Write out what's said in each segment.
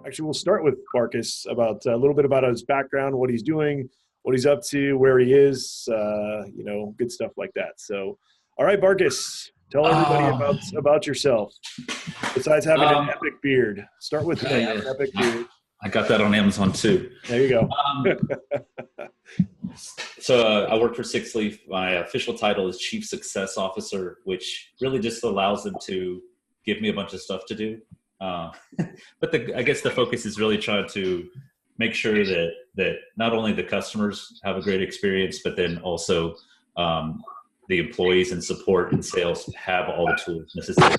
Actually, we'll start with Barcus about a little bit about his background, what he's doing, what he's up to, where he is, good stuff like that. So, all right, Barcus, tell everybody about yourself. Besides having an epic beard, start with that. Yeah. An epic beard. I got that on Amazon too. There you go. So I work for Six Leaf. My official title is Chief Success Officer, which really just allows them to give me a bunch of stuff to do. But I guess the focus is really trying to make sure that not only the customers have a great experience, but then also the employees and support and sales have all the tools necessary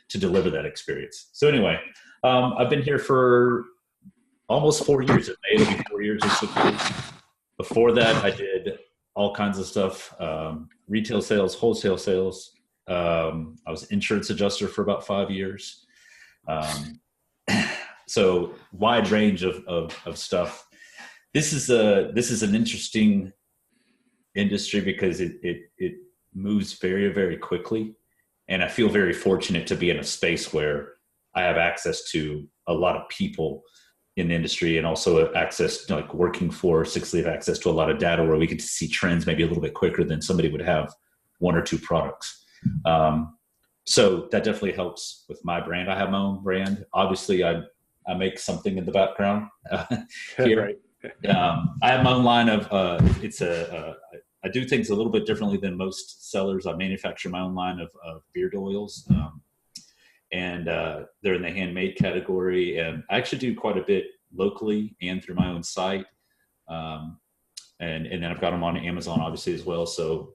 to deliver that experience. So anyway, I've been here for almost 4 years. It'll be 4 years or 6 years. Before that, I did all kinds of stuff, retail sales, wholesale sales. I was insurance adjuster for about 5 years. So wide range of stuff. This is an interesting industry because it moves very, very quickly. And I feel very fortunate to be in a space where I have access to a lot of people in the industry, and also access, like working for Six Leaf, access to a lot of data where we get to see trends maybe a little bit quicker than somebody would have one or two products. So that definitely helps with my brand. I have my own brand. Obviously, I make something in the background here. Right. I have my own line of, I do things a little bit differently than most sellers. I manufacture my own line of beard oils. And they're in the handmade category. And I actually do quite a bit locally and through my own site. And then I've got them on Amazon, obviously, as well. So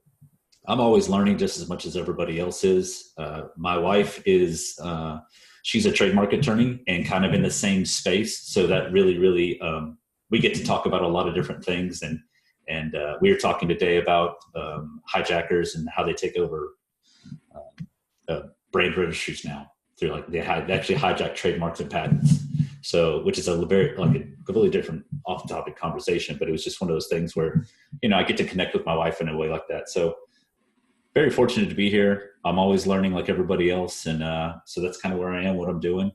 I'm always learning just as much as everybody else is. My wife is, she's a trademark attorney and kind of in the same space. So that really, we get to talk about a lot of different things. And we were talking today about hijackers and how they take over brand registries now. Through they actually hijack trademarks and patents. So, which is a completely different off-topic conversation, but it was just one of those things where, I get to connect with my wife in a way like that. So very fortunate to be here. I'm always learning like everybody else. And so that's kind of where I am, what I'm doing.